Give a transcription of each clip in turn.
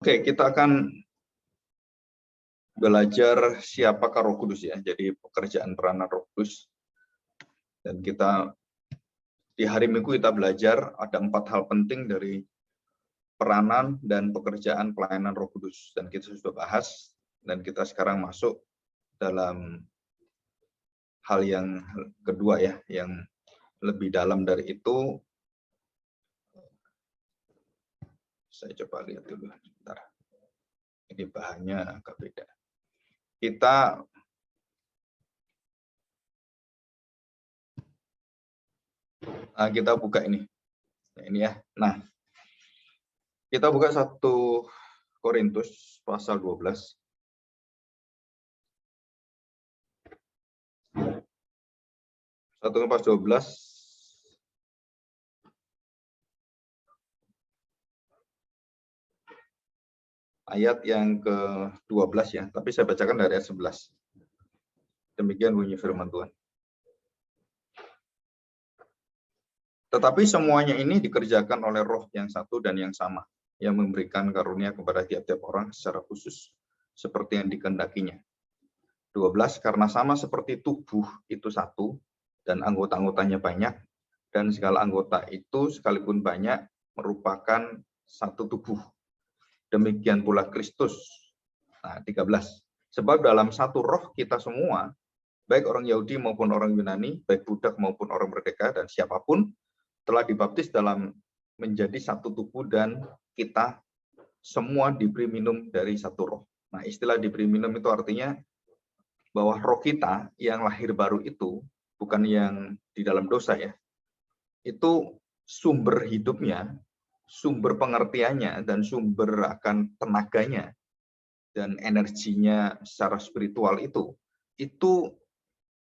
Oke, kita akan belajar siapakah Roh Kudus ya. Jadi pekerjaan peranan Roh Kudus. Dan kita di hari Minggu kita belajar ada 4 hal penting dari peranan dan pekerjaan pelayanan Roh Kudus. Dan kita sudah bahas dan kita sekarang masuk dalam hal yang kedua ya, yang lebih dalam dari itu. Saya coba lihat dulu sebentar. Ini bahannya agak beda. Kita buka ini. Ini ya. Nah, kita buka 1 Korintus pasal 12. 1 Korintus 12 ayat yang ke-12 ya, tapi saya bacakan dari ayat 11. Demikian bunyi firman Tuhan. Tetapi semuanya ini dikerjakan oleh Roh yang satu dan yang sama, yang memberikan karunia kepada tiap-tiap orang secara khusus, seperti yang dikehendakinya. 12, karena sama seperti tubuh itu satu, dan anggota-anggotanya banyak, dan segala anggota itu sekalipun banyak, merupakan satu tubuh. Demikian pula Kristus. Nah, 13. Sebab dalam satu roh kita semua, baik orang Yahudi maupun orang Yunani, baik budak maupun orang merdeka, dan siapapun, telah dibaptis dalam menjadi satu tubuh dan kita semua diberi minum dari satu roh. Nah, istilah diberi minum itu artinya bahwa roh kita yang lahir baru itu, bukan yang di dalam dosa ya, itu sumber hidupnya, sumber pengertiannya, dan sumber akan tenaganya dan energinya secara spiritual itu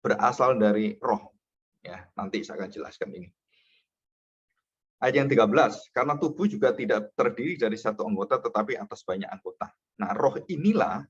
berasal dari roh. Ya, nanti saya akan jelaskan ini. Ayat yang 13, karena tubuh juga tidak terdiri dari satu anggota tetapi atas banyak anggota. Nah, roh inilah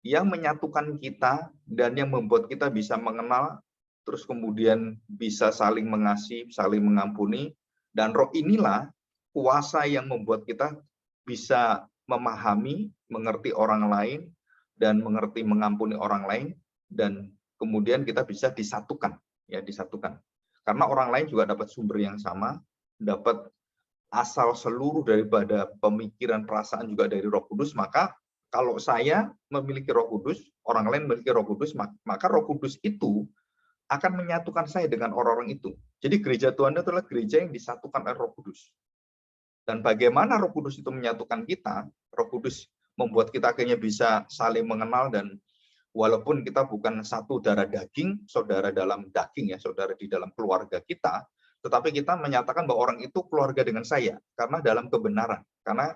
yang menyatukan kita dan yang membuat kita bisa mengenal, terus kemudian bisa saling mengasihi, saling mengampuni, dan roh inilah kuasa yang membuat kita bisa memahami, mengerti orang lain, dan mengerti mengampuni orang lain, dan kemudian kita bisa disatukan, ya disatukan. Karena orang lain juga dapat sumber yang sama, dapat asal seluruh daripada pemikiran, perasaan juga dari Roh Kudus, maka kalau saya memiliki Roh Kudus, orang lain memiliki Roh Kudus, maka Roh Kudus itu akan menyatukan saya dengan orang-orang itu. Jadi gereja Tuhan itu adalah gereja yang disatukan oleh Roh Kudus. Dan bagaimana Roh Kudus itu menyatukan kita? Roh Kudus membuat kita akhirnya bisa saling mengenal, dan walaupun kita bukan satu darah daging, saudara dalam daging ya, saudara di dalam keluarga kita, tetapi kita menyatakan bahwa orang itu keluarga dengan saya karena dalam kebenaran. Karena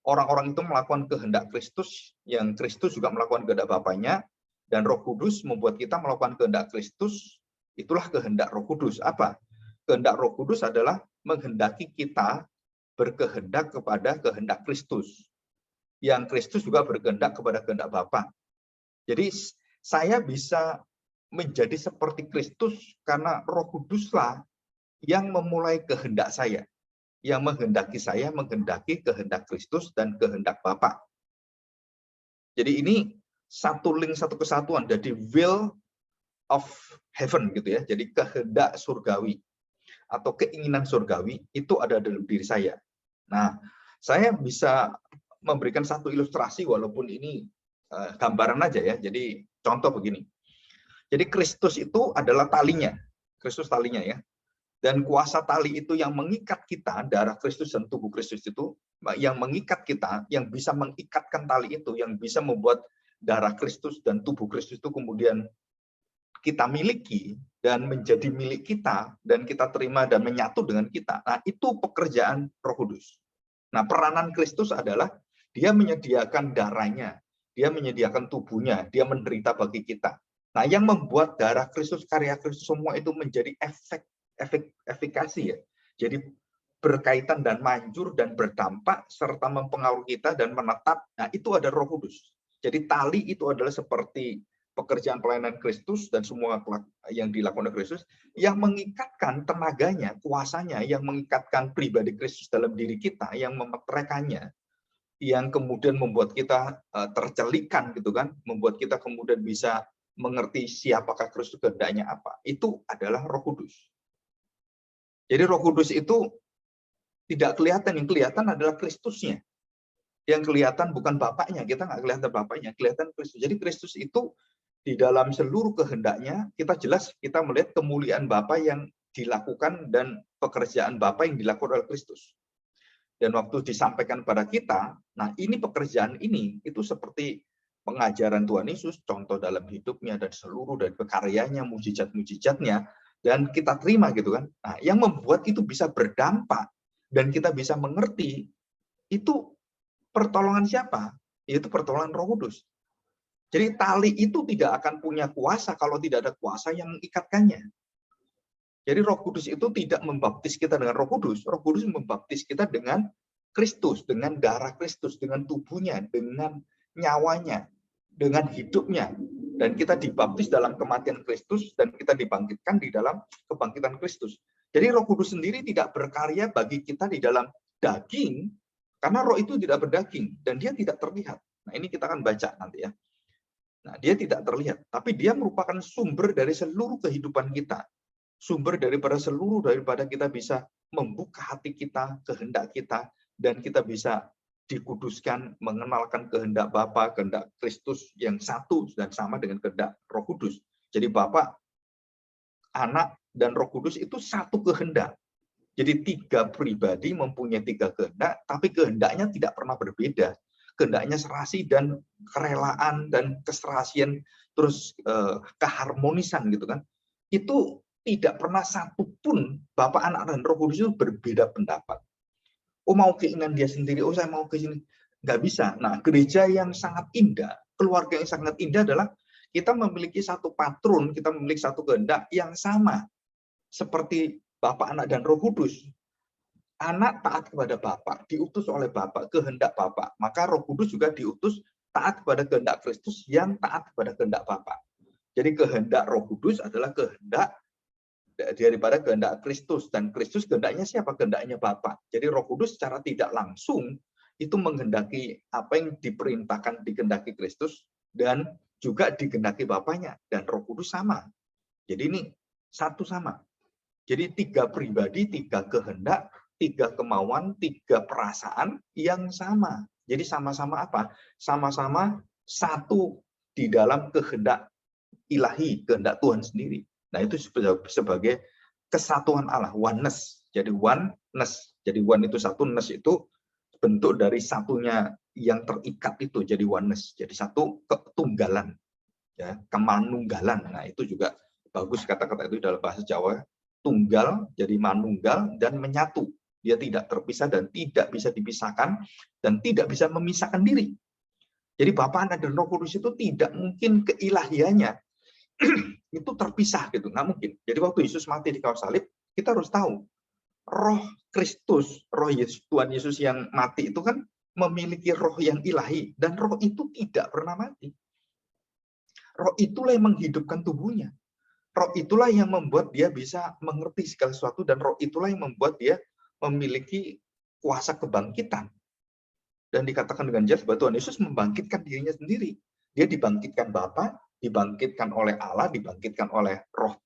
orang-orang itu melakukan kehendak Kristus, yang Kristus juga melakukan kehendak Bapaknya, dan Roh Kudus membuat kita melakukan kehendak Kristus. Itulah kehendak Roh Kudus. Apa? Kehendak Roh Kudus adalah menghendaki kita berkehendak kepada kehendak Kristus. Yang Kristus juga berkehendak kepada kehendak Bapa. Jadi saya bisa menjadi seperti Kristus karena Roh Kuduslah yang memulai kehendak saya, yang menghendaki saya menghendaki kehendak Kristus dan kehendak Bapa. Jadi ini satu link, satu kesatuan, jadi will of heaven gitu ya. Jadi kehendak surgawi atau keinginan surgawi itu ada dalam diri saya. Nah, saya bisa memberikan satu ilustrasi walaupun ini gambaran aja ya. Jadi contoh begini. Jadi Kristus itu adalah talinya. Kristus talinya ya. Dan kuasa tali itu yang mengikat kita, darah Kristus dan tubuh Kristus itu, yang mengikat kita, yang bisa mengikatkan tali itu, yang bisa membuat darah Kristus dan tubuh Kristus itu kemudian kita miliki dan menjadi milik kita, dan kita terima dan menyatu dengan kita. Nah, itu pekerjaan Roh Kudus. Nah, peranan Kristus adalah dia menyediakan darahnya, dia menyediakan tubuhnya, dia menderita bagi kita. Nah, yang membuat darah Kristus, karya Kristus semua itu menjadi efikasi ya. Jadi berkaitan dan manjur dan berdampak serta mempengaruhi kita dan menetap. Nah, itu ada Roh Kudus. Jadi tali itu adalah seperti pekerjaan pelayanan Kristus dan semua yang dilakukan oleh Kristus yang mengikatkan tenaganya, kuasanya, yang mengikatkan pribadi Kristus dalam diri kita, yang memetrekannya, yang kemudian membuat kita tercelikan gitu kan, membuat kita kemudian bisa mengerti siapakah Kristus, kehendaknya apa. Itu adalah Roh Kudus. Jadi Roh Kudus itu tidak kelihatan, yang kelihatan adalah Kristusnya. Yang kelihatan bukan Bapaknya, kita nggak kelihatan Bapaknya, kelihatan Kristus. Jadi Kristus itu di dalam seluruh kehendaknya, kita jelas kita melihat kemuliaan Bapa yang dilakukan dan pekerjaan Bapa yang dilakukan oleh Kristus. Dan waktu disampaikan pada kita, nah ini pekerjaan ini, itu seperti pengajaran Tuhan Yesus, contoh dalam hidupnya dan seluruh dari karyanya, mujizat-mujizatnya, dan kita terima gitu kan. Nah, yang membuat itu bisa berdampak dan kita bisa mengerti, itu pertolongan siapa? Yaitu pertolongan Roh Kudus. Jadi tali itu tidak akan punya kuasa kalau tidak ada kuasa yang mengikatkannya. Jadi Roh Kudus itu tidak membaptis kita dengan Roh Kudus. Roh Kudus membaptis kita dengan Kristus, dengan darah Kristus, dengan tubuhnya, dengan nyawanya, dengan hidupnya. Dan kita dibaptis dalam kematian Kristus dan kita dibangkitkan di dalam kebangkitan Kristus. Jadi Roh Kudus sendiri tidak berkarya bagi kita di dalam daging, karena Roh itu tidak berdaging dan dia tidak terlihat. Nah, ini kita akan baca nanti ya. Nah, dia tidak terlihat, tapi dia merupakan sumber dari seluruh kehidupan kita. Sumber daripada kita bisa membuka hati kita, kehendak kita, dan kita bisa dikuduskan, mengenalkan kehendak Bapa, kehendak Kristus yang satu dan sama dengan kehendak Roh Kudus. Jadi Bapa, Anak, dan Roh Kudus itu satu kehendak. Jadi tiga pribadi mempunyai tiga kehendak, tapi kehendaknya tidak pernah berbeda. Kehendaknya serasi dan kerelaan dan keserasian, terus keharmonisan gitu kan. Itu tidak pernah satupun Bapa, Anak, dan Roh Kudus itu berbeda pendapat. Oh, mau keinginan dia sendiri, oh saya mau ke sini. Nggak bisa. Nah, gereja yang sangat indah, keluarga yang sangat indah adalah kita memiliki satu patron, kita memiliki satu kehendak yang sama. Seperti Bapa, Anak, dan Roh Kudus. Anak taat kepada Bapa, diutus oleh Bapa, kehendak Bapa. Maka Roh Kudus juga diutus taat kepada kehendak Kristus yang taat kepada kehendak Bapa. Jadi kehendak Roh Kudus adalah kehendak daripada kehendak Kristus, dan Kristus kehendaknya siapa? Kehendaknya Bapa. Jadi Roh Kudus secara tidak langsung itu menghendaki apa yang diperintahkan dikehendaki Kristus dan juga dikehendaki Bapanya, dan Roh Kudus sama. Jadi ini satu sama. Jadi tiga pribadi, tiga kehendak, tiga kemauan, tiga perasaan yang sama. Jadi sama-sama apa? Sama-sama satu di dalam kehendak ilahi, kehendak Tuhan sendiri. Nah, itu sebagai kesatuan Allah, oneness. Jadi oneness. Jadi one itu satu, ness itu bentuk dari satunya yang terikat itu, jadi oneness. Jadi satu ketunggalan, ya, kemanunggalan. Nah, itu juga bagus kata-kata itu dalam bahasa Jawa. Tunggal, jadi manunggal, dan menyatu. Dia tidak terpisah dan tidak bisa dipisahkan dan tidak bisa memisahkan diri. Jadi Bapa, Anak, dan Roh Kudus itu tidak mungkin keilahiannya itu terpisah gitu, nggak mungkin. Jadi waktu Yesus mati di kayu salib, kita harus tahu Roh Kristus, Roh Yesus, Tuhan Yesus yang mati itu kan memiliki roh yang ilahi, dan roh itu tidak pernah mati. Roh itulah yang menghidupkan tubuhnya. Roh itulah yang membuat dia bisa mengerti segala sesuatu, dan roh itulah yang membuat dia memiliki kuasa kebangkitan. Dan dikatakan dengan jelas bahwa Tuhan Yesus membangkitkan dirinya sendiri. Dia dibangkitkan Bapa, dibangkitkan oleh Allah, dibangkitkan oleh roh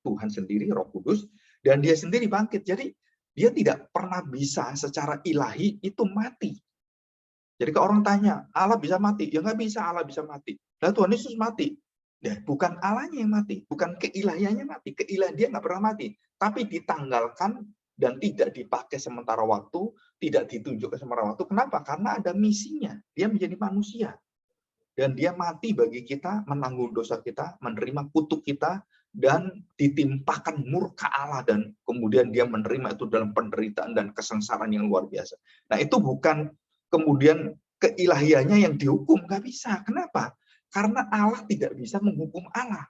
Tuhan sendiri, Roh Kudus, dan dia sendiri bangkit. Jadi dia tidak pernah bisa secara ilahi itu mati. Jadi kalau orang tanya, Allah bisa mati? Ya nggak bisa Allah bisa mati. Nah, Tuhan Yesus mati. Ya, bukan Allahnya yang mati, bukan keilahiannya mati. Keilahian dia nggak pernah mati. Tapi ditanggalkan dan tidak dipakai sementara waktu, tidak ditunjukkan sementara waktu. Kenapa? Karena ada misinya. Dia menjadi manusia. Dan dia mati bagi kita, menanggung dosa kita, menerima kutuk kita, dan ditimpakan murka Allah, dan kemudian dia menerima itu dalam penderitaan dan kesengsaraan yang luar biasa. Nah, itu bukan kemudian keilahiannya yang dihukum, nggak bisa. Kenapa? Karena Allah tidak bisa menghukum Allah.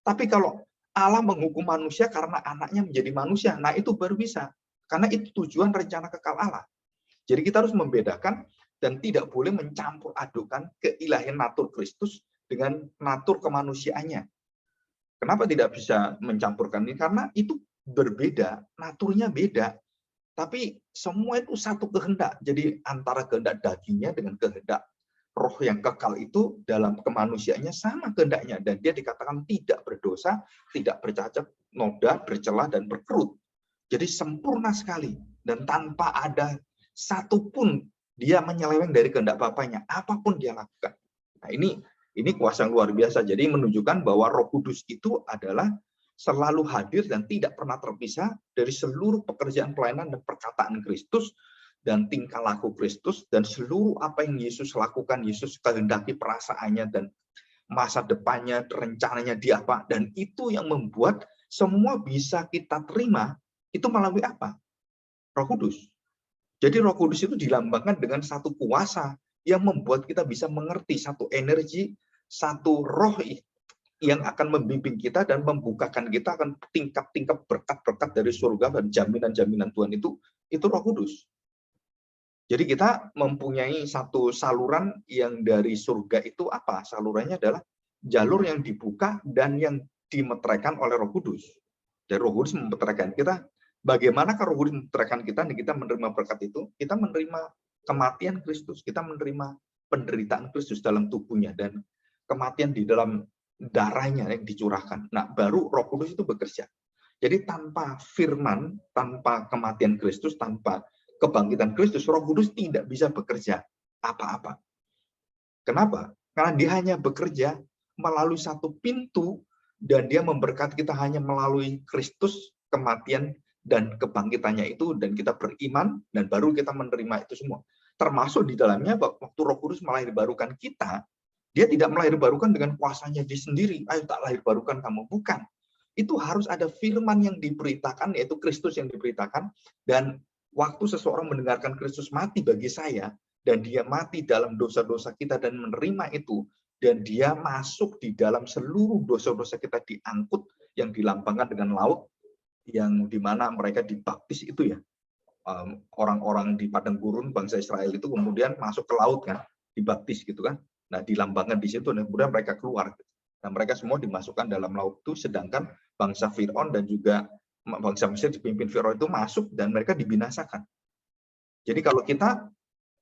Tapi kalau Allah menghukum manusia karena anaknya menjadi manusia, nah itu baru bisa. Karena itu tujuan rencana kekal Allah. Jadi kita harus membedakan dan tidak boleh mencampur adukan keilahian natur Kristus dengan natur kemanusiaannya. Kenapa tidak bisa mencampurkan ini? Karena itu berbeda, naturnya beda. Tapi semua itu satu kehendak. Jadi antara kehendak dagingnya dengan kehendak roh yang kekal itu dalam kemanusiaannya sama kehendaknya. Dan dia dikatakan tidak berdosa, tidak bercacat, noda, bercelah, dan berkerut. Jadi sempurna sekali. Dan tanpa ada satupun dia menyeleweng dari kehendak Bapaknya. Apapun dia lakukan. Nah, ini kuasa yang luar biasa. Jadi menunjukkan bahwa Roh Kudus itu adalah selalu hadir dan tidak pernah terpisah dari seluruh pekerjaan pelayanan dan perkataan Kristus dan tingkah laku Kristus dan seluruh apa yang Yesus lakukan, Yesus kehendaki perasaannya dan masa depannya, rencananya dia apa, dan itu yang membuat semua bisa kita terima itu melalui apa? Roh Kudus. Jadi Roh Kudus itu dilambangkan dengan satu kuasa yang membuat kita bisa mengerti, satu energi, satu roh yang akan membimbing kita dan membukakan kita akan tingkat-tingkat berkat-berkat dari surga dan jaminan-jaminan Tuhan itu Roh Kudus. Jadi kita mempunyai satu saluran yang dari surga itu apa? Salurannya adalah jalur yang dibuka dan yang dimeteraikan oleh Roh Kudus. Dan Roh Kudus memeteraikan kita. Bagaimana Roh Kudus memeteraikan kita dan kita menerima berkat itu? Kita menerima kematian Kristus, kita menerima penderitaan Kristus dalam tubuhnya dan kematian di dalam darahnya yang dicurahkan. Nah, baru Roh Kudus itu bekerja. Jadi tanpa firman, tanpa kematian Kristus, tanpa kebangkitan Kristus, Roh Kudus tidak bisa bekerja apa-apa. Kenapa? Karena dia hanya bekerja melalui satu pintu dan dia memberkati kita hanya melalui Kristus, kematian dan kebangkitannya itu, dan kita beriman dan baru kita menerima itu semua. Termasuk di dalamnya waktu Roh Kudus melahir barukan kita, dia tidak melahir barukan dengan kuasanya dia sendiri. Ayo tak lahir barukan kamu. Bukan. Itu harus ada firman yang diberitakan, yaitu Kristus yang diberitakan. Dan waktu seseorang mendengarkan Kristus mati bagi saya, dan dia mati dalam dosa-dosa kita dan menerima itu, dan dia masuk di dalam seluruh dosa-dosa kita diangkut, yang dilambangkan dengan laut, yang dimana mereka dibaptis itu ya. Orang-orang di padang gurun bangsa Israel itu kemudian masuk ke laut kan, dibaptis gitu kan. Nah, dilambangkan di situ dan kemudian mereka keluar. Nah, mereka semua dimasukkan dalam laut itu, sedangkan bangsa Firaun dan juga bangsa Mesir dipimpin Firaun itu masuk dan mereka dibinasakan. Jadi kalau kita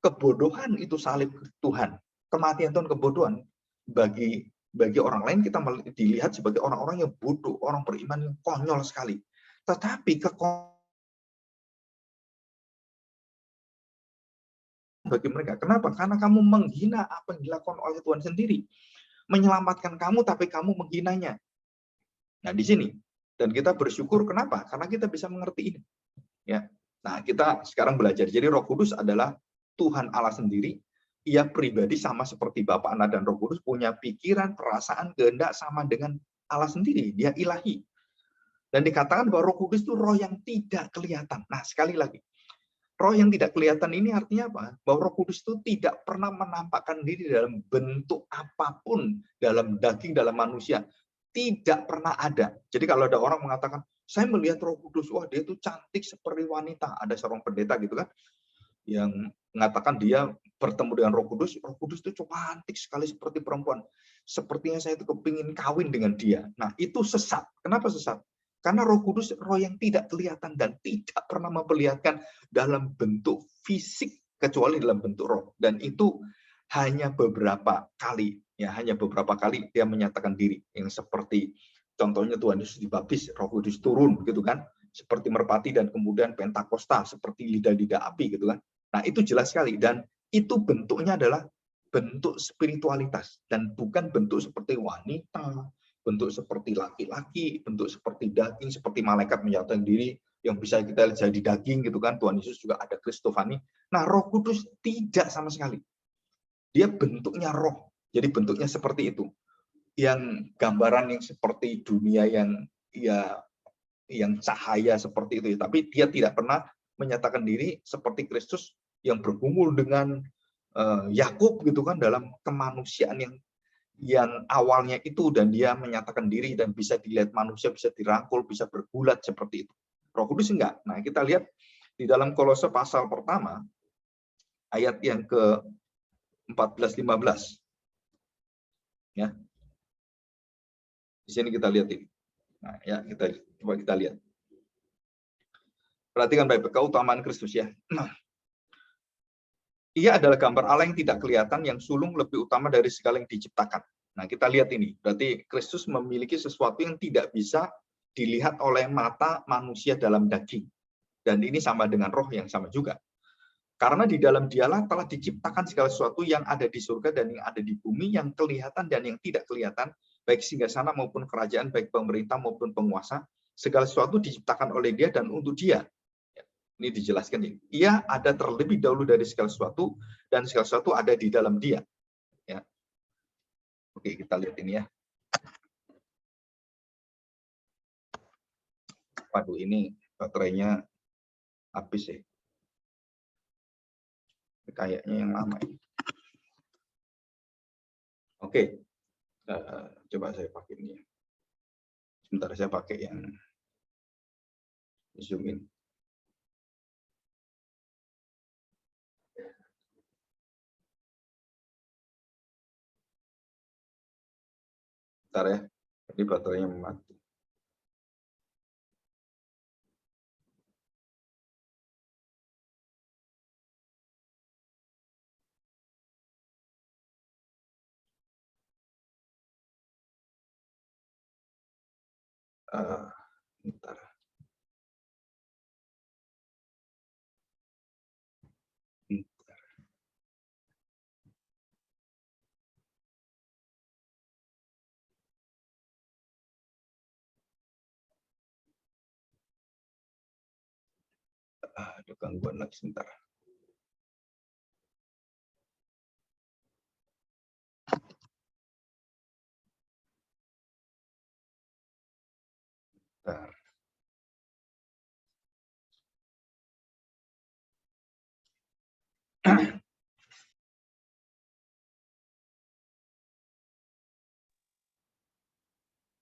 kebodohan itu salib Tuhan, kematian Tuhan kebodohan, bagi orang lain kita dilihat sebagai orang-orang yang bodoh, orang beriman yang konyol sekali. Tetapi bagi mereka. Kenapa? Karena kamu menghina apa yang dilakukan oleh Tuhan sendiri. Menyelamatkan kamu, tapi kamu menghinanya. Nah, di sini. Dan kita bersyukur, kenapa? Karena kita bisa mengerti ini. Ya. Nah, kita sekarang belajar. Jadi Roh Kudus adalah Tuhan Allah sendiri. Ia pribadi sama seperti Bapa, Anak, dan Roh Kudus, punya pikiran, perasaan, kehendak sama dengan Allah sendiri. Dia ilahi. Dan dikatakan bahwa Roh Kudus itu roh yang tidak kelihatan. Nah, sekali lagi. Roh yang tidak kelihatan ini artinya apa? Bahwa Roh Kudus itu tidak pernah menampakkan diri dalam bentuk apapun, dalam daging, dalam manusia. Tidak pernah ada. Jadi kalau ada orang mengatakan, saya melihat Roh Kudus, wah dia itu cantik seperti wanita. Ada seorang pendeta gitu kan, yang mengatakan dia bertemu dengan Roh Kudus itu cantik sekali seperti perempuan. Sepertinya saya itu kepingin kawin dengan dia. Nah, itu sesat. Kenapa sesat? Karena Roh Kudus roh yang tidak kelihatan dan tidak pernah memperlihatkan dalam bentuk fisik kecuali dalam bentuk roh. Dan itu hanya beberapa kali, ya hanya beberapa kali dia menyatakan diri. Yang seperti contohnya Tuhan Yesus dibaptis, Roh Kudus turun gitu kan, seperti merpati dan kemudian Pentakosta seperti lidah-lidah api gitu kan. Nah, itu jelas sekali dan itu bentuknya adalah bentuk spiritualitas dan bukan bentuk seperti wanita, bentuk seperti laki-laki, bentuk seperti daging, seperti malaikat menyatakan diri yang bisa kita lihat jadi daging gitu kan. Tuhan Yesus juga ada Kristofani. Nah, Roh Kudus tidak sama sekali. Dia bentuknya roh. Jadi bentuknya seperti itu. Yang gambaran yang seperti dunia yang cahaya seperti itu, tapi dia tidak pernah menyatakan diri seperti Kristus yang bergumul dengan Yakub gitu kan dalam kemanusiaan yang awalnya itu, dan dia menyatakan diri dan bisa dilihat manusia, bisa dirangkul, bisa bergulat seperti itu. Roh Kudus enggak. Nah, kita lihat di dalam Kolose pasal pertama ayat yang ke 14-15. Ya. Di sini kita lihat ini. Nah, ya kita lihat. Perhatikan baik-baik keutamaan Kristus ya. Nah, ia adalah gambar Allah yang tidak kelihatan, yang sulung lebih utama dari segala yang diciptakan. Nah, kita lihat ini. Berarti Kristus memiliki sesuatu yang tidak bisa dilihat oleh mata manusia dalam daging. Dan ini sama dengan roh yang sama juga. Karena di dalam dialah telah diciptakan segala sesuatu yang ada di surga dan yang ada di bumi, yang kelihatan dan yang tidak kelihatan, baik singgasana maupun kerajaan, baik pemerintah maupun penguasa, segala sesuatu diciptakan oleh Dia dan untuk Dia. Ini dijelaskan ini. Ia ada terlebih dahulu dari segala sesuatu, dan segala sesuatu ada di dalam Dia. Ya. Oke, kita lihat ini ya. Waduh, ini baterainya habis ya. Kayaknya yang lama ini. Oke, coba saya pakai ini. Sebentar, saya pakai yang zoom in. Bentar ya, ini baterainya mati. Bentar. Ada gangguan lagi sebentar. Bentar.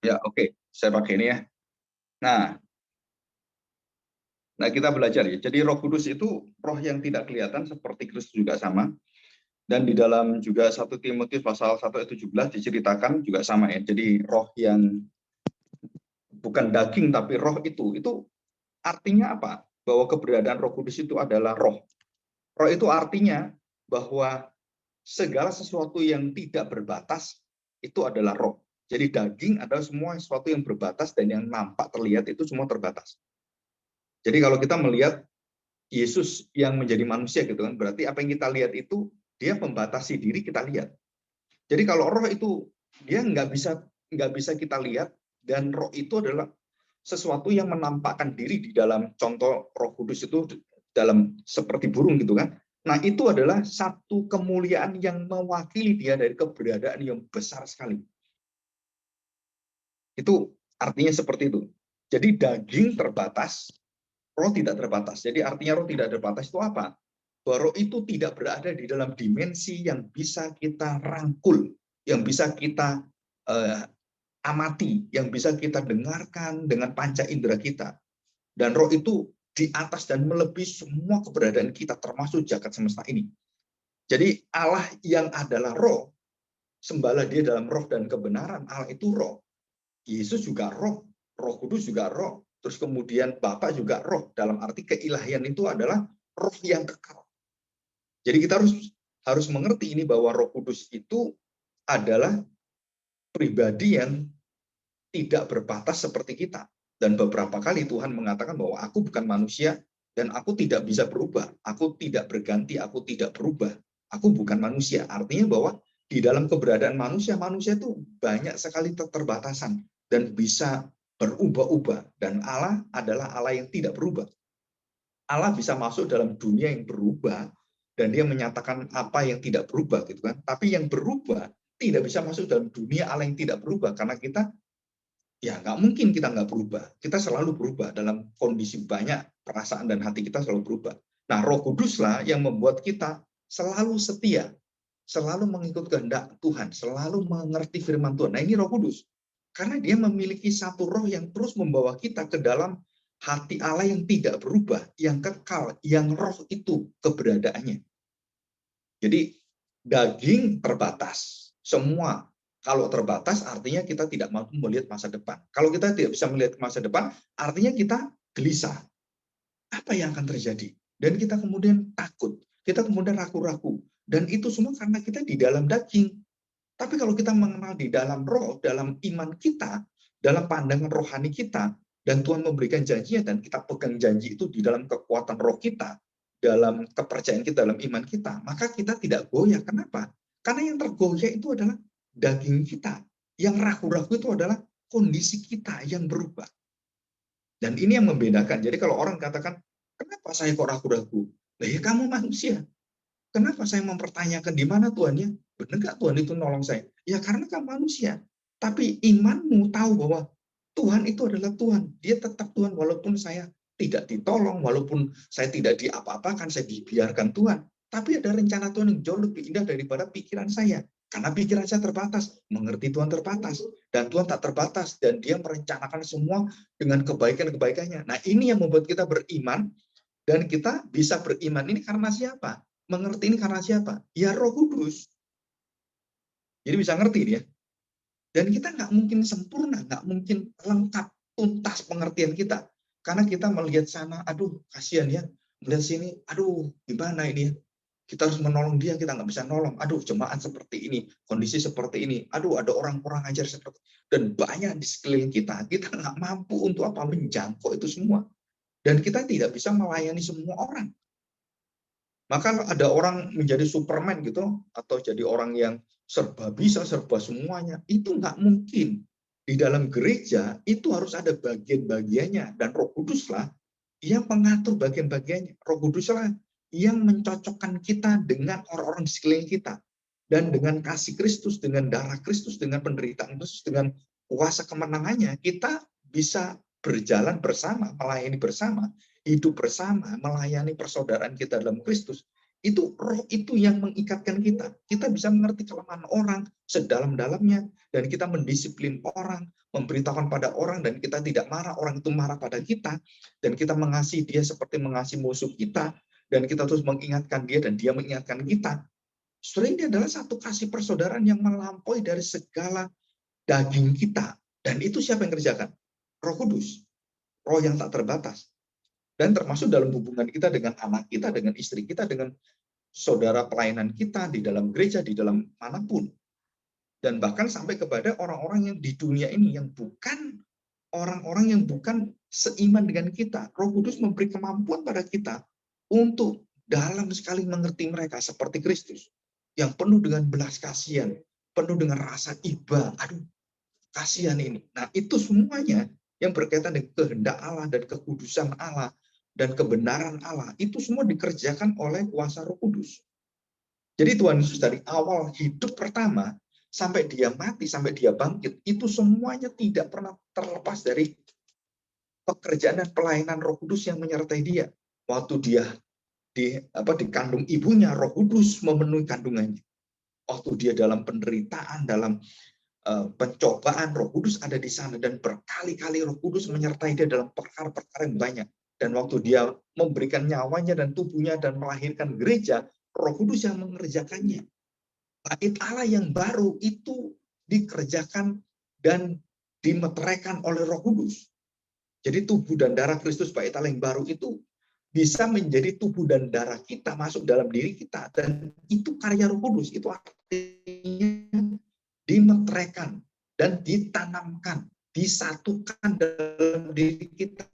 Ya, oke. Saya pakai ini ya. Nah, kita belajar ya. Jadi Roh Kudus itu roh yang tidak kelihatan seperti Kristus juga sama. Dan di dalam juga 1 Timotius pasal 1 ayat 17 diceritakan juga sama ya. Jadi roh yang bukan daging tapi roh itu artinya apa? Bahwa keberadaan Roh Kudus itu adalah roh. Roh itu artinya bahwa segala sesuatu yang tidak berbatas itu adalah roh. Jadi daging adalah semua sesuatu yang berbatas dan yang nampak terlihat itu semua terbatas. Jadi kalau kita melihat Yesus yang menjadi manusia gitu kan, berarti apa yang kita lihat itu dia membatasi diri kita lihat. Jadi kalau roh itu dia nggak bisa kita lihat, dan roh itu adalah sesuatu yang menampakkan diri di dalam contoh Roh Kudus itu dalam seperti burung gitu kan. Nah, itu adalah satu kemuliaan yang mewakili dia dari keberadaan yang besar sekali. Itu artinya seperti itu. Jadi daging terbatas, roh tidak terbatas. Jadi artinya roh tidak terbatas itu apa? Bahwa roh itu tidak berada di dalam dimensi yang bisa kita rangkul, yang bisa kita amati, yang bisa kita dengarkan dengan panca indera kita. Dan roh itu di atas dan melebihi semua keberadaan kita, termasuk jagat semesta ini. Jadi Allah yang adalah roh, sembahlah dia dalam roh dan kebenaran. Allah itu roh. Yesus juga roh, Roh Kudus juga roh, terus kemudian Bapa juga roh. Dalam arti keilahian itu adalah roh yang kekal. Jadi kita harus mengerti ini bahwa Roh Kudus itu adalah pribadi yang tidak berbatas seperti kita. Dan beberapa kali Tuhan mengatakan bahwa aku bukan manusia dan aku tidak bisa berubah. Aku tidak berganti, aku tidak berubah. Aku bukan manusia. Artinya bahwa di dalam keberadaan manusia, manusia itu banyak sekali keterbatasan dan bisa berubah-ubah. Dan Allah adalah Allah yang tidak berubah. Allah bisa masuk dalam dunia yang berubah dan dia menyatakan apa yang tidak berubah gitu kan. Tapi yang berubah tidak bisa masuk dalam dunia Allah yang tidak berubah, karena kita ya nggak mungkin kita nggak berubah. Kita selalu berubah dalam kondisi banyak, perasaan dan hati kita selalu berubah. Nah, Roh Kuduslah yang membuat kita selalu setia, selalu mengikut kehendak Tuhan, selalu mengerti firman Tuhan. Nah, ini Roh Kudus. Karena dia memiliki satu roh yang terus membawa kita ke dalam hati Allah yang tidak berubah, yang kekal, yang roh itu keberadaannya. Jadi daging terbatas. Semua kalau terbatas artinya kita tidak mampu melihat masa depan. Kalau kita tidak bisa melihat masa depan, artinya kita gelisah. apa yang akan terjadi? Dan kita kemudian takut, kita kemudian ragu-ragu. Dan itu semua karena kita di dalam daging. Tapi kalau kita mengenal di dalam roh, dalam iman kita, dalam pandangan rohani kita, dan Tuhan memberikan janjinya, dan kita pegang janji itu di dalam kekuatan roh kita, dalam kepercayaan kita, dalam iman kita, maka kita tidak goyah. Kenapa? Karena yang tergoyah itu adalah daging kita. Yang ragu-ragu itu adalah kondisi kita yang berubah. Dan ini yang membedakan. Jadi kalau orang katakan, kenapa saya kok ragu-ragu? Lah ya kamu manusia. Kenapa saya mempertanyakan di mana Tuhannya? Benar nggak Tuhan itu nolong saya? Ya karena kamu manusia. Tapi imanmu tahu bahwa Tuhan itu adalah Tuhan. Dia tetap Tuhan walaupun saya tidak ditolong, walaupun saya tidak diapa-apakan, saya dibiarkan Tuhan. Tapi ada rencana Tuhan yang jauh lebih indah daripada pikiran saya. Karena pikiran saya terbatas, mengerti Tuhan terbatas. Dan Tuhan tak terbatas. Dan dia merencanakan semua dengan kebaikan-kebaikannya. Nah ini yang membuat kita beriman. Dan kita bisa beriman ini karena siapa? Mengerti ini karena siapa? Ya Roh Kudus. Jadi bisa ngerti dia. Dan kita nggak mungkin sempurna, nggak mungkin lengkap, tuntas pengertian kita. Karena kita melihat sana, aduh kasihan ya. Melihat sini, aduh gimana ini ya. Kita harus menolong dia, kita nggak bisa nolong. Aduh jemaat seperti ini, kondisi seperti ini. Aduh ada orang kurang ajar seperti ini. Dan banyak di sekeliling kita nggak mampu untuk apa menjangkau itu semua. Dan kita tidak bisa melayani semua orang. Maka ada orang menjadi Superman gitu, atau jadi orang yang serba bisa, serba semuanya, itu nggak mungkin. Di dalam gereja itu harus ada bagian-bagiannya, dan Roh Kuduslah yang mengatur bagian-bagiannya. Roh Kuduslah yang mencocokkan kita dengan orang-orang di sekeliling kita. Dan dengan kasih Kristus, dengan darah Kristus, dengan penderitaan Kristus, dengan kuasa kemenangannya, kita bisa berjalan bersama, melayani bersama, hidup bersama, melayani persaudaraan kita dalam Kristus. Itu roh itu yang mengikatkan kita. Kita bisa mengerti kelemahan orang sedalam-dalamnya, dan kita mendisiplin orang, memberitahukan pada orang, dan kita tidak marah, orang itu marah pada kita, dan kita mengasihi dia seperti mengasihi musuh kita, dan kita terus mengingatkan dia, dan dia mengingatkan kita. Saudara, ini adalah satu kasih persaudaraan yang melampaui dari segala daging kita. Dan itu siapa yang kerjakan? Roh Kudus. Roh yang tak terbatas. Dan termasuk dalam hubungan kita dengan anak kita, dengan istri kita, dengan saudara pelayanan kita, di dalam gereja, di dalam manapun. Dan bahkan sampai kepada orang-orang yang di dunia ini, yang bukan orang-orang yang bukan seiman dengan kita. Roh Kudus memberi kemampuan pada kita untuk dalam sekali mengerti mereka seperti Kristus. Yang penuh dengan belas kasihan, penuh dengan rasa iba. Aduh, kasihan ini. Nah, itu semuanya yang berkaitan dengan kehendak Allah dan kekudusan Allah dan kebenaran Allah, itu semua dikerjakan oleh kuasa Roh Kudus. Jadi Tuhan Yesus dari awal hidup pertama sampai dia mati, sampai dia bangkit, itu semuanya tidak pernah terlepas dari pekerjaan dan pelayanan Roh Kudus yang menyertai dia. Waktu dia dikandung ibunya, Roh Kudus memenuhi kandungannya. Waktu dia dalam penderitaan, dalam pencobaan, Roh Kudus ada di sana, dan berkali-kali Roh Kudus menyertai dia dalam perkara-perkara yang banyak. Dan waktu dia memberikan nyawanya dan tubuhnya dan melahirkan gereja, Roh Kudus yang mengerjakannya. Bait Allah yang baru itu dikerjakan dan dimeteraikan oleh Roh Kudus. Jadi tubuh dan darah Kristus, bait Allah yang baru itu bisa menjadi tubuh dan darah kita, masuk dalam diri kita, dan itu karya Roh Kudus. Itu artinya dimeteraikan dan ditanamkan, disatukan dalam diri kita.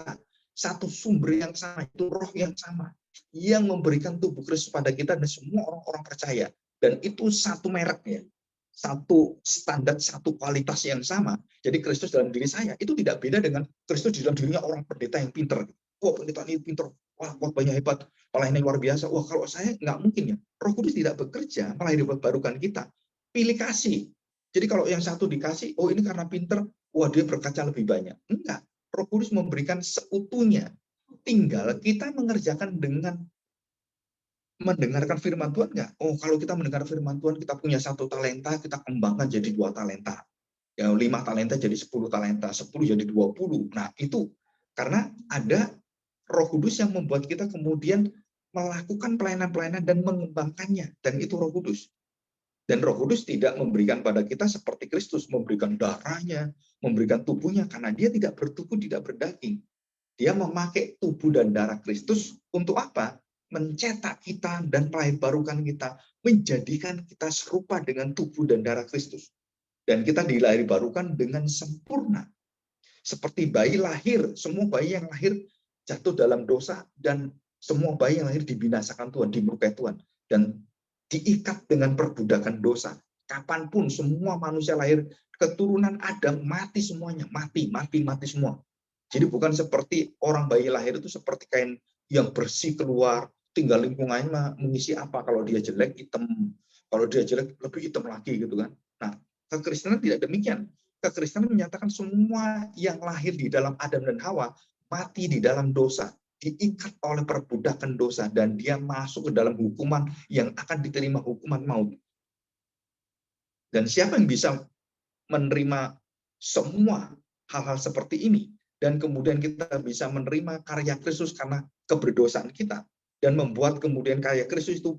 Satu sumber yang sama, itu roh yang sama, yang memberikan tubuh Kristus pada kita dan semua orang-orang percaya. Dan itu satu mereknya, satu standar, satu kualitas yang sama. Jadi Kristus dalam diri saya itu tidak beda dengan Kristus di dalam dirinya orang pendeta yang pinter. Wah, pendeta ini pinter, wah banyak hebat, pelayanan luar biasa. Wah, kalau saya nggak mungkin ya. Roh Kudus tidak bekerja barukan kita. Pilih kasih. Jadi kalau yang satu dikasih, oh ini karena pinter, wah dia berkaca lebih banyak. Enggak. Roh Kudus memberikan seutuhnya. Tinggal kita mengerjakan dengan mendengarkan firman Tuhan nggak? Oh, kalau kita mendengar firman Tuhan, kita punya 1 talenta, kita kembangkan jadi 2 talenta. Ya, 5 talenta jadi 10 talenta, 10 jadi 20. Nah, itu karena ada Roh Kudus yang membuat kita kemudian melakukan pelayanan-pelayanan dan mengembangkannya. Dan itu Roh Kudus. Dan Roh Kudus tidak memberikan pada kita seperti Kristus, memberikan darahnya, memberikan tubuhnya, karena dia tidak bertubuh, tidak berdaging. Dia memakai tubuh dan darah Kristus untuk apa? Mencetak kita dan barukan kita, menjadikan kita serupa dengan tubuh dan darah Kristus. Dan kita dilahir barukan dengan sempurna. Seperti bayi lahir, semua bayi yang lahir jatuh dalam dosa, dan semua bayi yang lahir dibinasakan Tuhan, dimurkai Tuhan, dan diikat dengan perbudakan dosa. Kapanpun semua manusia lahir, keturunan Adam mati semuanya, mati semua. Jadi bukan seperti orang bayi lahir itu seperti kain yang bersih keluar, tinggal lingkungannya mengisi apa. Kalau dia jelek, hitam. Kalau dia jelek, lebih hitam lagi gitu kan. Nah, kekristenan tidak demikian. Kekristenan menyatakan semua yang lahir di dalam Adam dan Hawa mati di dalam dosa, diikat oleh perbudakan dosa, dan dia masuk ke dalam hukuman yang akan diterima, hukuman maut. Dan siapa yang bisa menerima semua hal-hal seperti ini, dan kemudian kita bisa menerima karya Kristus karena keberdosaan kita, dan membuat kemudian karya Kristus itu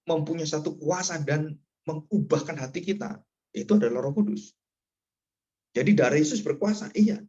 mempunyai satu kuasa dan mengubahkan hati kita, itu adalah Roh Kudus. Jadi darah Yesus berkuasa, iya.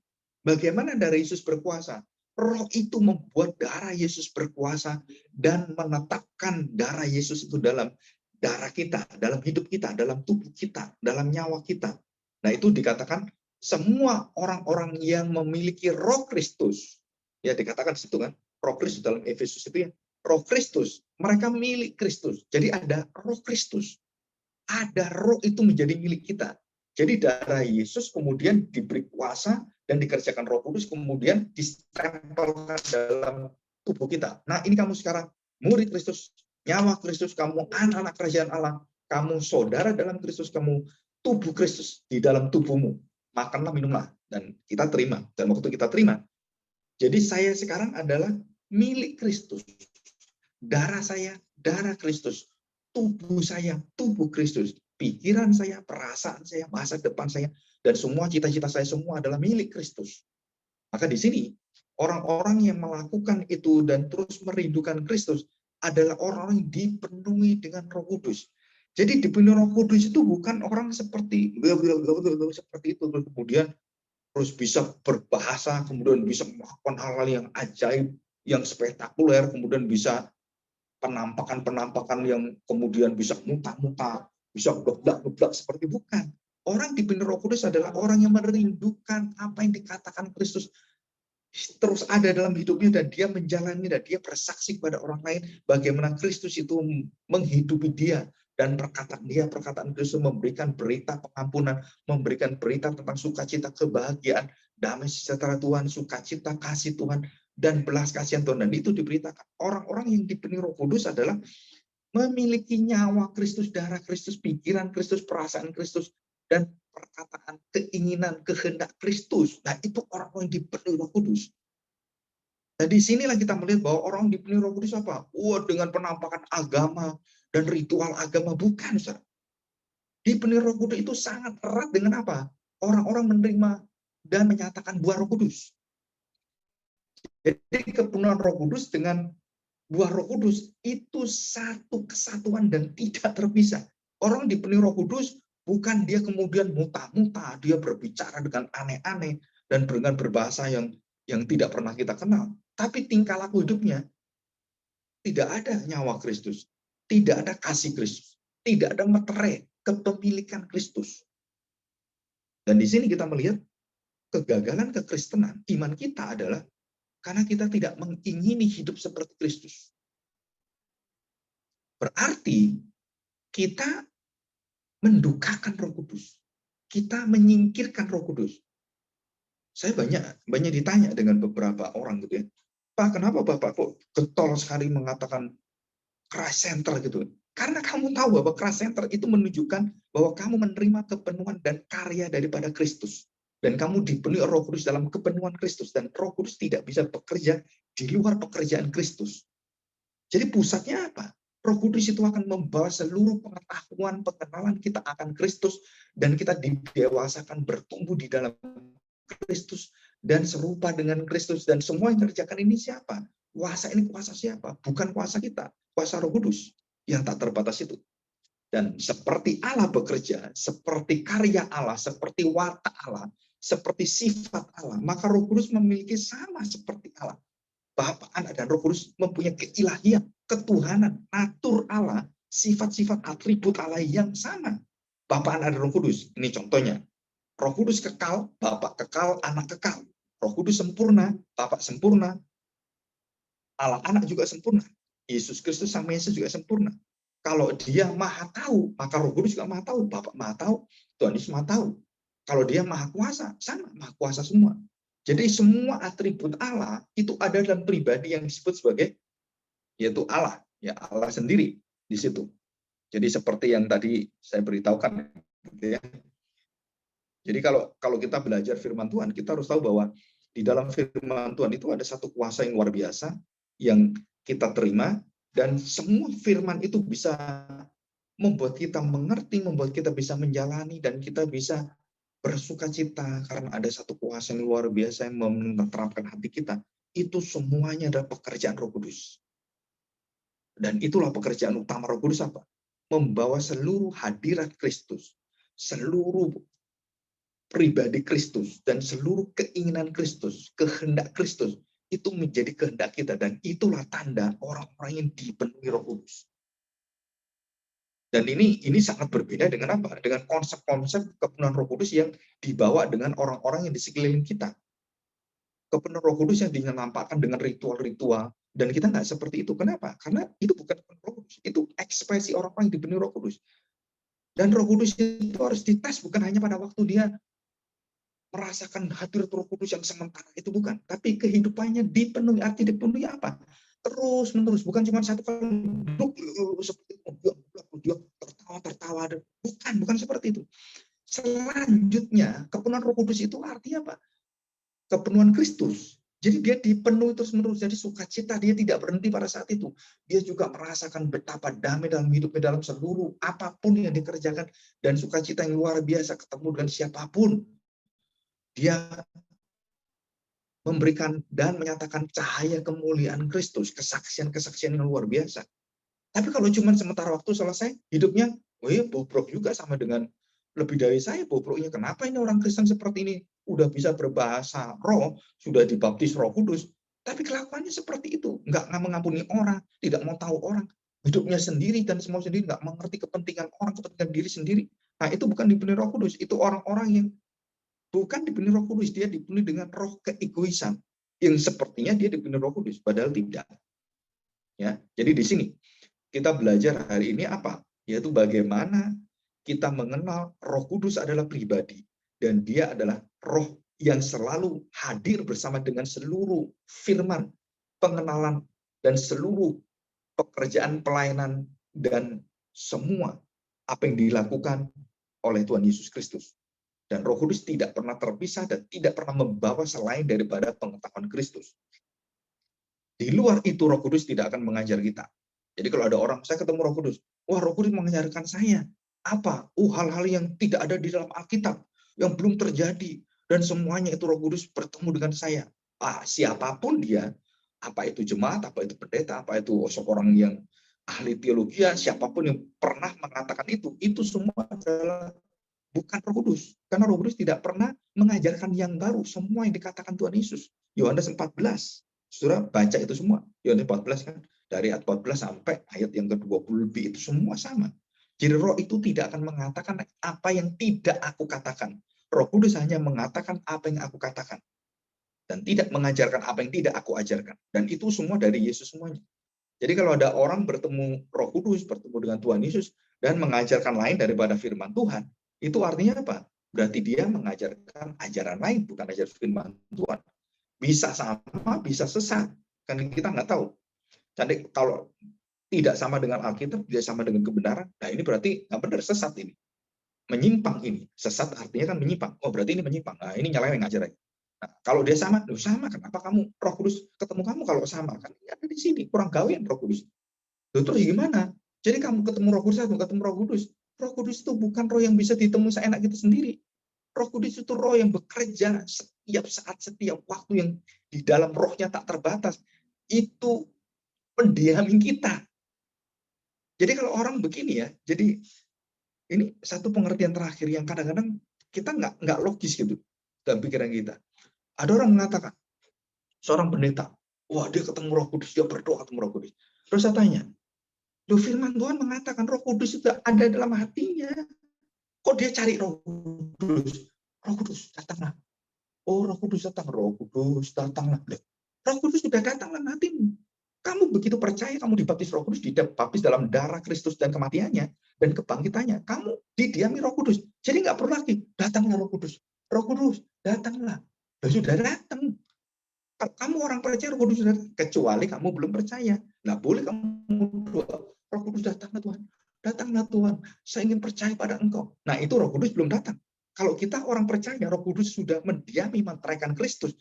Bagaimana darah Yesus berkuasa? Roh itu membuat darah Yesus berkuasa dan menetapkan darah Yesus itu dalam darah kita, dalam hidup kita, dalam tubuh kita, dalam nyawa kita. Nah, itu dikatakan semua orang-orang yang memiliki Roh Kristus, ya dikatakan situ kan, Roh Kristus dalam Efesus itu ya, Roh Kristus, mereka milik Kristus. Jadi ada Roh Kristus. Ada Roh itu menjadi milik kita. Jadi darah Yesus kemudian diberi kuasa dan dikerjakan Roh Kudus, kemudian ditempelkan dalam tubuh kita. Nah, ini kamu sekarang murid Kristus, nyawa Kristus, kamu anak-anak kerajaan Allah, kamu saudara dalam Kristus, kamu tubuh Kristus di dalam tubuhmu. Makanlah, minumlah, dan kita terima. Dan waktu kita terima, jadi saya sekarang adalah milik Kristus. Darah saya, darah Kristus. Tubuh saya, tubuh Kristus. Pikiran saya, perasaan saya, masa depan saya, dan semua cita-cita saya semua adalah milik Kristus. Maka di sini, orang-orang yang melakukan itu dan terus merindukan Kristus adalah orang-orang yang dipenuhi dengan Roh Kudus. Jadi dipenuhi Roh Kudus itu bukan orang seperti itu, kemudian terus bisa berbahasa, kemudian bisa melakukan hal-hal yang ajaib, yang spektakuler, kemudian bisa penampakan-penampakan yang kemudian bisa muta-muta, bisa geblak-geblak, seperti bukan. Orang dipenuhi Roh Kudus adalah orang yang merindukan apa yang dikatakan Kristus terus ada dalam hidupnya, dan dia menjalani, dan dia bersaksi kepada orang lain bagaimana Kristus itu menghidupi dia, dan perkataan Kristus memberikan berita pengampunan, memberikan berita tentang sukacita, kebahagiaan, damai sejahtera Tuhan, sukacita, kasih Tuhan, dan belas kasihan Tuhan. Dan itu diberitakan. Orang-orang yang dipenuhi Roh Kudus adalah memiliki nyawa Kristus, darah Kristus, pikiran Kristus, perasaan Kristus, dan perkataan, keinginan, kehendak Kristus. Nah, itu orang-orang yang dipenuhi Roh Kudus. Nah, di sinilah kita melihat bahwa orang dipenuhi Roh Kudus apa? Dengan penampakan agama dan ritual agama. Bukan, Ustaz. Dipenuhi Roh Kudus itu sangat erat dengan apa? Orang-orang menerima dan menyatakan buah Roh Kudus. Jadi kepenuhan Roh Kudus dengan buah Roh Kudus itu satu kesatuan dan tidak terpisah. Orang dipenuhi Roh Kudus bukan dia kemudian muta-muta, dia berbicara dengan aneh-aneh dan dengan berbahasa yang tidak pernah kita kenal. Tapi tingkah laku hidupnya tidak ada nyawa Kristus, tidak ada kasih Kristus, tidak ada meterai kepemilikan Kristus. Dan di sini kita melihat kegagalan kekristenan, iman kita adalah karena kita tidak mengingini hidup seperti Kristus. Berarti kita mendukakan Roh Kudus. Kita menyingkirkan Roh Kudus. Saya banyak ditanya dengan beberapa orang gitu ya. Pak, kenapa Bapak kok getol sekali mengatakan Christ Center gitu? Karena kamu tahu bahwa Christ Center itu menunjukkan bahwa kamu menerima kepenuhan dan karya daripada Kristus. Dan kamu dipenuhi Roh Kudus dalam kepenuhan Kristus. Dan Roh Kudus tidak bisa bekerja di luar pekerjaan Kristus. Jadi pusatnya apa? Roh Kudus itu akan membawa seluruh pengetahuan, pengenalan kita akan Kristus, dan kita didewasakan bertumbuh di dalam Kristus dan serupa dengan Kristus. Dan semua yang kerjakan ini siapa? Kuasa ini kuasa siapa? Bukan kuasa kita, kuasa Roh Kudus yang tak terbatas itu. Dan seperti Allah bekerja, seperti karya Allah, seperti watak Allah, seperti sifat Allah, maka Roh Kudus memiliki sama seperti Allah. Bapa, Anak, dan Roh Kudus mempunyai keilahian, ketuhanan, natur Allah, sifat-sifat atribut Allah yang sama. Bapa, Anak, dan Roh Kudus. Ini contohnya. Roh Kudus kekal, Bapa kekal, Anak kekal. Roh Kudus sempurna, Bapa sempurna, Allah Anak juga sempurna. Yesus Kristus sama Yesus juga sempurna. Kalau dia maha tahu, maka Roh Kudus juga maha tahu. Bapa maha tahu, Tuhan Yesus maha tahu. Kalau dia maha kuasa, sama maha kuasa semua. Jadi semua atribut Allah itu ada dalam pribadi yang disebut sebagai yaitu Allah, ya Allah sendiri di situ. Jadi seperti yang tadi saya beritahukan, gitu ya. Jadi kalau kita belajar firman Tuhan, kita harus tahu bahwa di dalam firman Tuhan itu ada satu kuasa yang luar biasa yang kita terima, dan semua firman itu bisa membuat kita mengerti, membuat kita bisa menjalani, dan kita bisa bersukacita karena ada satu kuasa yang luar biasa yang menerapkan hati kita. Itu semuanya adalah pekerjaan Roh Kudus. Dan itulah pekerjaan utama Roh Kudus apa? Membawa seluruh hadirat Kristus, seluruh pribadi Kristus, dan seluruh keinginan Kristus, kehendak Kristus, itu menjadi kehendak kita. Dan itulah tanda orang-orang yang dipenuhi Roh Kudus. Dan ini sangat berbeda dengan apa? Dengan konsep-konsep kepenuhan Roh Kudus yang dibawa dengan orang-orang yang di sekeliling kita. Kepenuhan Roh Kudus yang dinampakkan dengan ritual-ritual, dan kita nggak seperti itu. Kenapa? Karena itu bukan kepenuhan Roh Kudus, itu ekspresi orang-orang yang dipenuhi Roh Kudus. Dan Roh Kudus itu harus dites, bukan hanya pada waktu dia merasakan hadirat Roh Kudus yang sementara, itu bukan. Tapi kehidupannya dipenuhi, arti dipenuhi apa? Terus menerus, bukan cuma satu kali seperti itu, dia tertawa, bukan seperti itu. Selanjutnya, kepenuhan Roh Kudus itu artinya apa? Kepenuhan Kristus. Jadi dia dipenuhi terus-menerus. Jadi sukacita dia tidak berhenti pada saat itu. Dia juga merasakan betapa damai dalam hidupnya, dalam seluruh apapun yang dikerjakan, dan sukacita yang luar biasa ketemu dengan siapapun. Dia memberikan dan menyatakan cahaya kemuliaan Kristus, kesaksian-kesaksian yang luar biasa. Tapi kalau cuma sementara waktu selesai, hidupnya, bobrok juga sama dengan lebih dari saya bobroknya. Kenapa ini orang Kristen seperti ini? Udah bisa berbahasa roh, sudah dibaptis Roh Kudus, tapi kelakuannya seperti itu. Nggak mengampuni orang, tidak mau tahu orang. Hidupnya sendiri dan semua sendiri, nggak mengerti kepentingan orang, kepentingan diri sendiri. Nah, itu bukan dipenuhi Roh Kudus. Itu orang-orang yang bukan dipenuhi Roh Kudus, dia dipenuhi dengan roh keegoisan. Yang sepertinya dia dipenuhi Roh Kudus, padahal tidak. Ya, jadi di sini kita belajar hari ini apa? Yaitu bagaimana kita mengenal Roh Kudus adalah pribadi, dan dia adalah roh yang selalu hadir bersama dengan seluruh firman, pengenalan, dan seluruh pekerjaan pelayanan, dan semua apa yang dilakukan oleh Tuhan Yesus Kristus. Dan Roh Kudus tidak pernah terpisah dan tidak pernah membawa selain daripada pengetahuan Kristus. Di luar itu Roh Kudus tidak akan mengajar kita. Jadi kalau ada orang, saya ketemu Roh Kudus, wah Roh Kudus mengajarkan saya apa? Hal-hal yang tidak ada di dalam Alkitab, yang belum terjadi, dan semuanya itu Roh Kudus bertemu dengan saya. Siapapun dia, apa itu jemaat, apa itu pendeta, apa itu seorang yang ahli teologi, siapapun yang pernah mengatakan itu semua adalah bukan Roh Kudus. Karena Roh Kudus tidak pernah mengajarkan yang baru. Semua yang dikatakan Tuhan Yesus. Yohanes 14. Saudara baca itu semua. Yohanes 14 kan. Dari ayat 14 sampai ayat yang ke-20 lebih, itu semua sama. Jadi Roh itu tidak akan mengatakan apa yang tidak aku katakan. Roh Kudus hanya mengatakan apa yang aku katakan. Dan tidak mengajarkan apa yang tidak aku ajarkan. Dan itu semua dari Yesus semuanya. Jadi kalau ada orang bertemu Roh Kudus, bertemu dengan Tuhan Yesus, dan mengajarkan lain daripada firman Tuhan, itu artinya apa? Berarti dia mengajarkan ajaran lain, bukan ajaran firman Tuhan. Bisa sama, bisa sesat. Kan kita nggak tahu. Jadi kalau tidak sama dengan Alkitab, tidak sama dengan kebenaran, nah ini berarti nggak benar, sesat ini. Menyimpang ini. Sesat artinya kan menyimpang. Oh berarti ini menyimpang. Nah ini nyeleweng ajarannya. Nah, kalau dia sama, sama. Kenapa kamu Roh Kudus ketemu kamu kalau sama? Kan ada di sini, kurang gawean Roh Kudus. Terus gimana? Jadi kamu ketemu Roh Kudus, atau ketemu Roh Kudus. Roh Kudus itu bukan roh yang bisa ditemui seenak kita sendiri. Roh Kudus itu roh yang bekerja setiap saat, setiap waktu, yang di dalam rohnya tak terbatas. Itu mendiami kita. Jadi kalau orang begini ya, jadi ini satu pengertian terakhir yang kadang-kadang kita nggak logis gitu. dalam pikiran kita. Ada orang mengatakan, seorang pendeta, wah dia ketemu Roh Kudus, dia berdoa ketemu Roh Kudus. Terus saya tanya, loh firman Tuhan mengatakan Roh Kudus itu ada dalam hatinya. Kok dia cari Roh Kudus? Roh Kudus datanglah. Oh Roh Kudus datang, Roh Kudus datanglah. Roh Kudus sudah datang dalam hatimu. Kamu begitu percaya, kamu dibaptis Roh Kudus, dibaptis dalam darah Kristus dan kematiannya dan kebangkitannya. Kamu didiami Roh Kudus. Jadi nggak perlu lagi datanglah Roh Kudus. Roh Kudus datanglah. Sudah datang. Kalau kamu orang percaya Roh Kudus sudah datang, kecuali kamu belum percaya. Nggak boleh kamu doa, Roh Kudus datanglah Tuhan. Datanglah Tuhan. Saya ingin percaya pada Engkau. Nah itu Roh Kudus belum datang. Kalau kita orang percaya, Roh Kudus sudah mendiami meteraikan Kristus.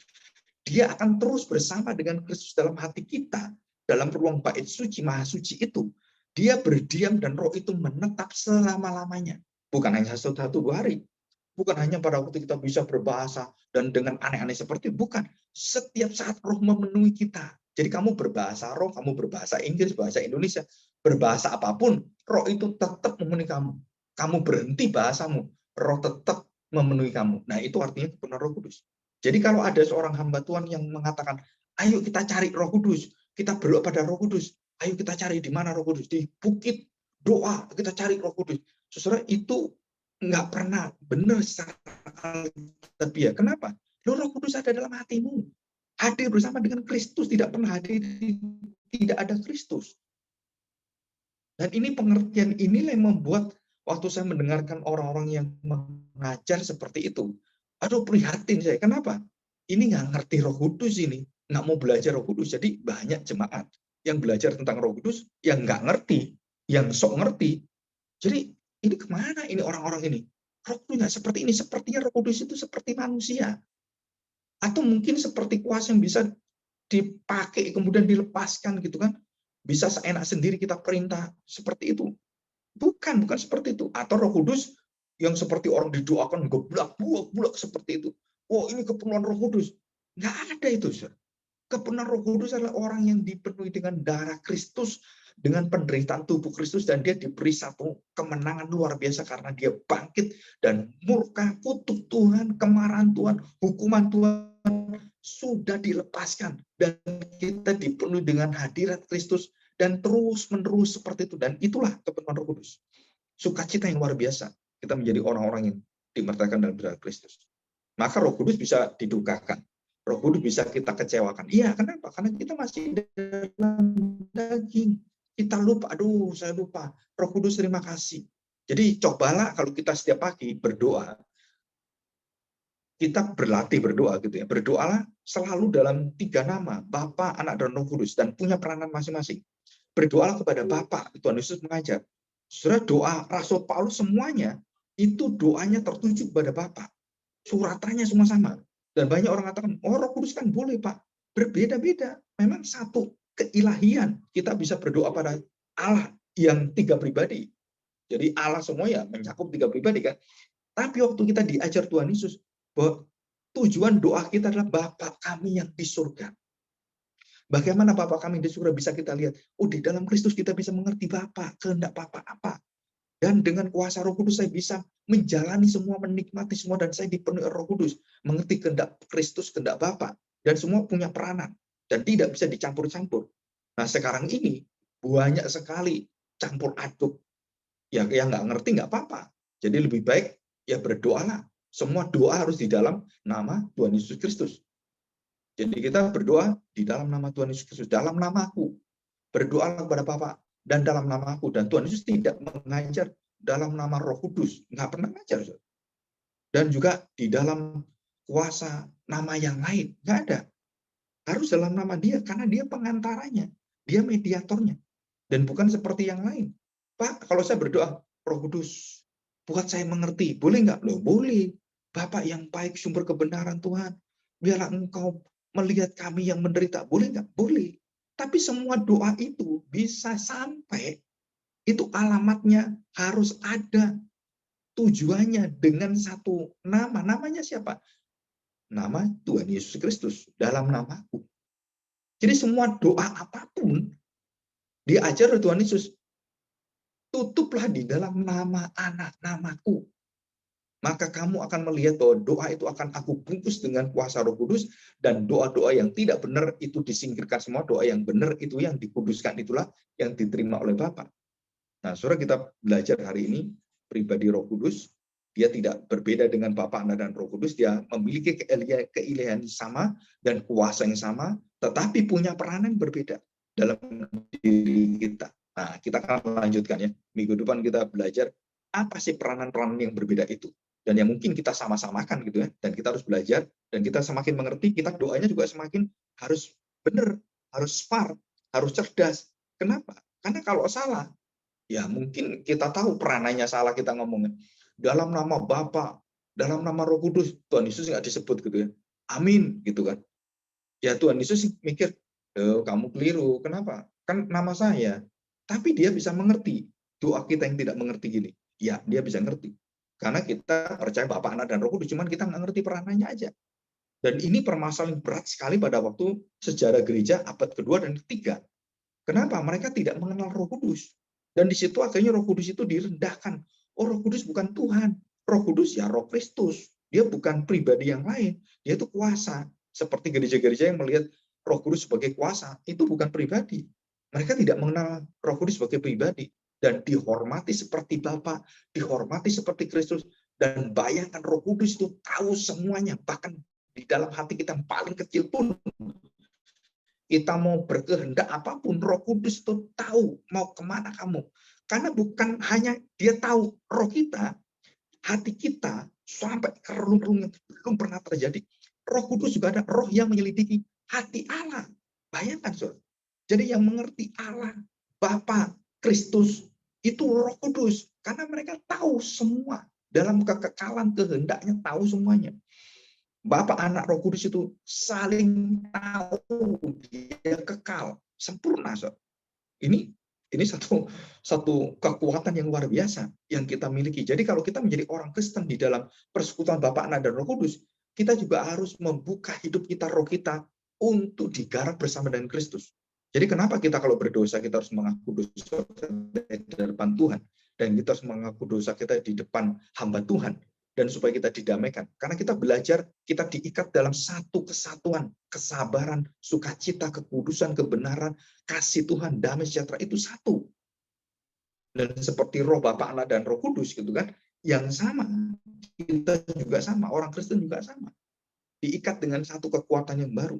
Dia akan terus bersama dengan Kristus dalam hati kita. Dalam ruang bait suci, maha suci itu. Dia berdiam dan roh itu menetap selama-lamanya. Bukan hanya 1-2 hari. Bukan hanya pada waktu kita bisa berbahasa dan dengan aneh-aneh seperti itu. Bukan. Setiap saat roh memenuhi kita. Jadi kamu berbahasa roh, kamu berbahasa Inggris, bahasa Indonesia, berbahasa apapun, roh itu tetap memenuhi kamu. Kamu berhenti bahasamu, roh tetap memenuhi kamu. Nah itu artinya kebenaran Roh Kudus. Jadi kalau ada seorang hamba Tuhan yang mengatakan, ayo kita cari Roh Kudus, kita berdoa pada Roh Kudus, ayo kita cari di mana Roh Kudus, di bukit doa kita cari Roh Kudus. Saudara, itu nggak pernah benar secara alkitab. Kenapa? Roh Kudus ada dalam hatimu. Hadir bersama dengan Kristus, tidak pernah hadir tidak ada Kristus. Dan ini pengertian inilah yang membuat waktu saya mendengarkan orang-orang yang mengajar seperti itu, aduh prihatin saya. Kenapa? Ini nggak ngerti Roh Kudus ini, nggak mau belajar Roh Kudus. Jadi banyak jemaat yang belajar tentang Roh Kudus yang nggak ngerti, yang sok ngerti. Jadi ini kemana ini orang-orang ini? Roh Kudus nggak seperti ini. Sepertinya Roh Kudus itu seperti manusia. Atau mungkin seperti kuasa yang bisa dipakai kemudian dilepaskan gitu kan. Bisa seenak sendiri kita perintah seperti itu. Bukan seperti itu. Atau Roh Kudus yang seperti orang didoakan geblak-bulak seperti itu. Oh, ini kepenuhan Roh Kudus. Nggak ada itu, Saudara. Kepenuhan Roh Kudus adalah orang yang dipenuhi dengan darah Kristus, dengan penderitaan tubuh Kristus, dan dia diberi satu kemenangan luar biasa karena dia bangkit, dan murka, kutuk Tuhan, kemarahan Tuhan, hukuman Tuhan sudah dilepaskan, dan kita dipenuhi dengan hadirat Kristus, dan terus-menerus seperti itu. Dan itulah kepenuhan Roh Kudus. Sukacita yang luar biasa. Kita menjadi orang-orang yang dimertakan dalam darah Kristus. Maka Roh Kudus bisa didukakan. Roh Kudus bisa kita kecewakan. Iya, kenapa? Karena kita masih dalam daging. Kita lupa, saya lupa. Roh Kudus terima kasih. Jadi cobalah kalau kita setiap pagi berdoa, kita berlatih berdoa gitu ya. Berdoalah selalu dalam 3 nama, Bapa, Anak, dan Roh Kudus, dan punya peranan masing-masing. Berdoalah kepada Bapa, Tuhan Yesus mengajar. Saudara, doa Rasul Paulus semuanya itu doanya tertuju kepada Bapa. Suratannya semua sama. Dan banyak orang mengatakan, oh Roh Kudus kan boleh Pak. Berbeda-beda. Memang satu keilahian. Kita bisa berdoa pada Allah yang 3 pribadi. Jadi Allah semua ya mencakup 3 pribadi kan. Tapi waktu kita diajar Tuhan Yesus, bahwa tujuan doa kita adalah Bapa kami yang di surga. Bagaimana Bapa kami di surga bisa kita lihat? Oh, di dalam Kristus kita bisa mengerti Bapa, kehendak Bapa apa. Dan dengan kuasa Roh Kudus saya bisa menjalani semua, menikmati semua, dan saya dipenuhi Roh Kudus, mengerti kehendak Kristus, kehendak Bapa, dan semua punya peranan dan tidak bisa dicampur-campur. Nah, sekarang ini banyak sekali campur aduk. Yang nggak ngerti nggak apa-apa. Jadi lebih baik ya berdoalah. Semua doa harus di dalam nama Tuhan Yesus Kristus. Jadi kita berdoa di dalam nama Tuhan Yesus Kristus, dalam namaku. Berdoalah kepada Bapa dan dalam namaku. Dan Tuhan Yesus tidak mengajar dalam nama Roh Kudus. Nggak pernah mengajar. Dan juga di dalam kuasa nama yang lain. Nggak ada. Harus dalam nama dia, karena dia pengantaranya. Dia mediatornya. Dan bukan seperti yang lain. Pak, kalau saya berdoa, Roh Kudus, buat saya mengerti. Boleh nggak? Loh, boleh. Bapak yang baik, sumber kebenaran Tuhan. Biarlah engkau melihat kami yang menderita. Boleh nggak? Boleh. Tapi semua doa itu bisa sampai, itu alamatnya harus ada. Tujuannya dengan satu nama. Namanya siapa? Nama Tuhan Yesus Kristus. Dalam namaku. Jadi semua doa apapun, diajar oleh Tuhan Yesus. Tutuplah di dalam nama anak namaku. maka kamu akan melihat bahwa doa itu akan aku bungkus dengan kuasa Roh Kudus, dan doa-doa yang tidak benar itu disingkirkan semua, doa yang benar itu yang dikuduskan, itulah yang diterima oleh Bapa. Nah, saudara, kita belajar hari ini pribadi Roh Kudus, dia tidak berbeda dengan Bapa, Anak, dan Roh Kudus, dia memiliki keilahian yang sama dan kuasa yang sama, tetapi punya peranan berbeda dalam diri kita. Nah, kita akan lanjutkan ya. Minggu depan kita belajar apa sih peranan-peranan yang berbeda itu. Dan yang mungkin kita sama-samakan gitu ya. Dan kita harus belajar, dan kita semakin mengerti, kita doanya juga semakin harus benar, harus smart, harus cerdas. Kenapa? Karena kalau salah, ya mungkin kita tahu peranannya salah, kita ngomongin. Dalam nama Bapa, dalam nama Roh Kudus, Tuhan Yesus nggak disebut gitu ya. Amin, gitu kan. Ya Tuhan Yesus mikir, kamu keliru. Kenapa? Kan nama saya. Tapi dia bisa mengerti. Doa kita yang tidak mengerti gini. Ya, dia bisa ngerti. Karena kita percaya Bapa, Anak, dan Roh Kudus, cuman kita nggak ngerti peranannya aja. Dan ini permasalahan berat sekali pada waktu sejarah gereja abad kedua dan ketiga. Kenapa? Mereka tidak mengenal Roh Kudus. Dan di situ akhirnya Roh Kudus itu direndahkan. Oh, Roh Kudus bukan Tuhan. Roh Kudus ya Roh Kristus. Dia bukan pribadi yang lain. Dia itu kuasa. Seperti gereja-gereja yang melihat Roh Kudus sebagai kuasa, itu bukan pribadi. Mereka tidak mengenal Roh Kudus sebagai pribadi. Dan dihormati seperti Bapa, dihormati seperti Kristus. Dan bayangkan Roh Kudus itu tahu semuanya. Bahkan di dalam hati kita yang paling kecil pun, kita mau berkehendak apapun, Roh Kudus itu tahu mau kemana kamu. Karena bukan hanya dia tahu roh kita, hati kita, sampai ke relung-relung yang belum pernah terjadi. Roh Kudus juga ada roh yang menyelidiki hati Allah. Bayangkan, saudara. Jadi yang mengerti Allah, Bapa, Kristus, itu Roh Kudus. Karena mereka tahu semua. Dalam kekekalan kehendaknya tahu semuanya. Bapa, Anak, Roh Kudus itu saling tahu, dia kekal, sempurna. So. Ini satu kekuatan yang luar biasa yang kita miliki. Jadi kalau kita menjadi orang Kristen di dalam persekutuan Bapa, Anak, dan Roh Kudus, kita juga harus membuka hidup kita, roh kita, untuk digarap bersama dengan Kristus. Jadi kenapa kita kalau berdosa, kita harus mengaku dosa kita di depan Tuhan, dan kita harus mengaku dosa kita di depan hamba Tuhan, dan supaya kita didamaikan. Karena kita belajar, kita diikat dalam satu kesatuan, kesabaran, sukacita, kekudusan, kebenaran, kasih Tuhan, damai sejahtera, itu satu. Dan seperti roh Bapa, Anak, dan Roh Kudus gitu kan, yang sama, kita juga sama, orang Kristen juga sama. Diikat dengan satu kekuatan yang baru.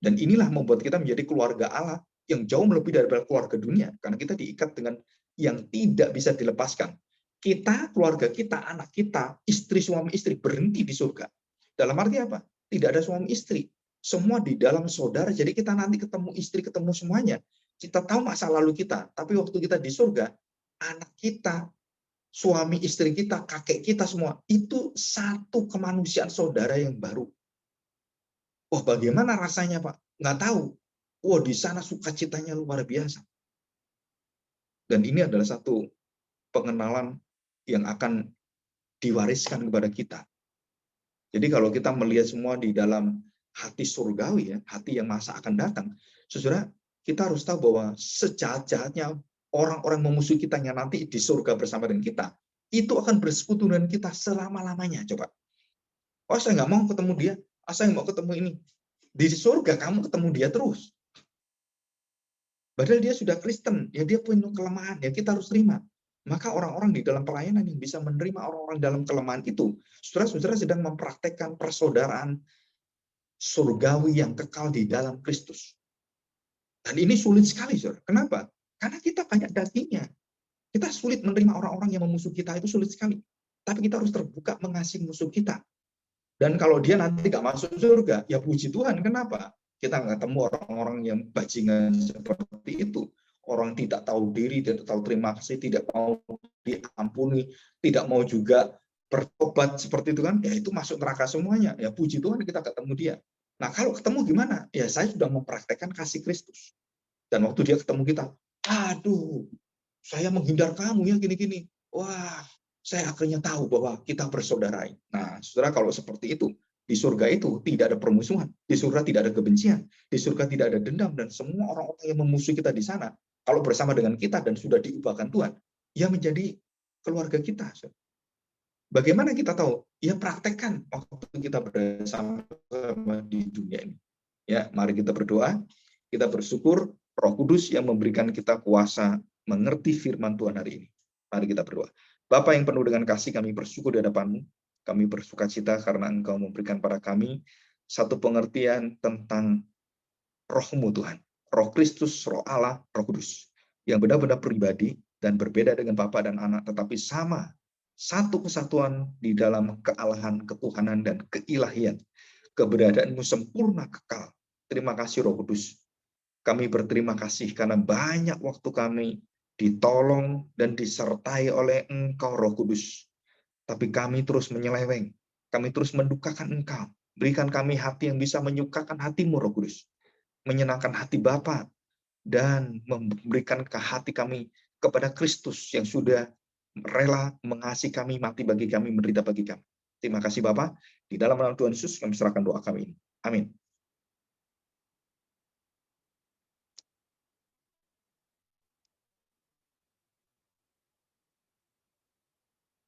Dan inilah membuat kita menjadi keluarga Allah yang jauh lebih daripada keluarga dunia. Karena kita diikat dengan yang tidak bisa dilepaskan. Kita, keluarga kita, anak kita, istri, suami, istri, berhenti di surga. Dalam arti apa? Tidak ada suami istri. Semua di dalam saudara. Jadi kita nanti ketemu istri, ketemu semuanya. Kita tahu masa lalu kita. Tapi waktu kita di surga, anak kita, suami, istri kita, kakek kita semua, itu satu kemanusiaan saudara yang baru. Wah, bagaimana rasanya, Pak? Nggak tahu. Wah, di sana sukacitanya luar biasa. Dan ini adalah satu pengenalan yang akan diwariskan kepada kita. Jadi kalau kita melihat semua di dalam hati surgawi, ya, hati yang masa akan datang, saudara, kita harus tahu bahwa sejahat-jahatnya orang-orang memusuhi kita yang nanti di surga bersama dengan kita, itu akan bersekutu dengan kita selama-lamanya. Coba. Oh, saya nggak mau ketemu dia. Saya nggak mau ketemu ini. Di surga kamu ketemu dia terus. Padahal dia sudah Kristen, ya dia punya kelemahan, ya kita harus terima. Maka orang-orang di dalam pelayanan yang bisa menerima orang-orang dalam kelemahan itu, saudara-saudara sedang mempraktekkan persaudaraan surgawi yang kekal di dalam Kristus. Dan ini sulit sekali, saudara. Kenapa? Karena kita banyak dagingnya. Kita sulit menerima orang-orang yang memusuhi kita, itu sulit sekali. Tapi kita harus terbuka mengasihi musuh kita. Dan kalau dia nanti nggak masuk surga, ya puji Tuhan. Kenapa? Kita nggak ketemu orang-orang yang bajingan seperti itu. Orang tidak tahu diri, tidak tahu terima kasih, tidak mau diampuni, tidak mau juga bertobat seperti itu kan, ya itu masuk neraka semuanya. Ya puji Tuhan kita ketemu dia. Nah kalau ketemu gimana? Ya saya sudah mempraktekkan kasih Kristus. Dan waktu dia ketemu kita, aduh, saya menghindar kamu ya gini-gini. Wah, saya akhirnya tahu bahwa kita bersaudara. Nah, saudara, kalau seperti itu, di surga itu tidak ada permusuhan, di surga tidak ada kebencian, di surga tidak ada dendam, dan semua orang-orang yang memusuhi kita di sana, kalau bersama dengan kita dan sudah diubahkan Tuhan, ya menjadi keluarga kita. Bagaimana kita tahu? Ya praktekkan waktu kita bersama di dunia ini. Ya, mari kita berdoa, kita bersyukur Roh Kudus yang memberikan kita kuasa mengerti firman Tuhan hari ini. Mari kita berdoa. Bapa yang penuh dengan kasih, kami bersyukur di hadapan-Mu. Kami bersukacita karena Engkau memberikan pada kami satu pengertian tentang Roh-Mu Tuhan. Roh Kristus, Roh Allah, Roh Kudus. Yang benar-benar pribadi dan berbeda dengan Bapa dan Anak, tetapi sama. Satu kesatuan di dalam kealahan, ketuhanan, dan keilahian. Keberadaanmu sempurna kekal. Terima kasih Roh Kudus. Kami berterima kasih karena banyak waktu kami ditolong dan disertai oleh Engkau Roh Kudus. Tapi kami terus menyeleweng. Kami terus mendukakan Engkau. Berikan kami hati yang bisa menyukakan hati-Mu Roh Kudus. Menyenangkan hati Bapa dan memberikan ke hati kami kepada Kristus yang sudah rela mengasihi kami, mati bagi kami, menderita bagi kami. Terima kasih Bapa. Di dalam nama Tuhan Yesus kami serahkan doa kami ini. Amin.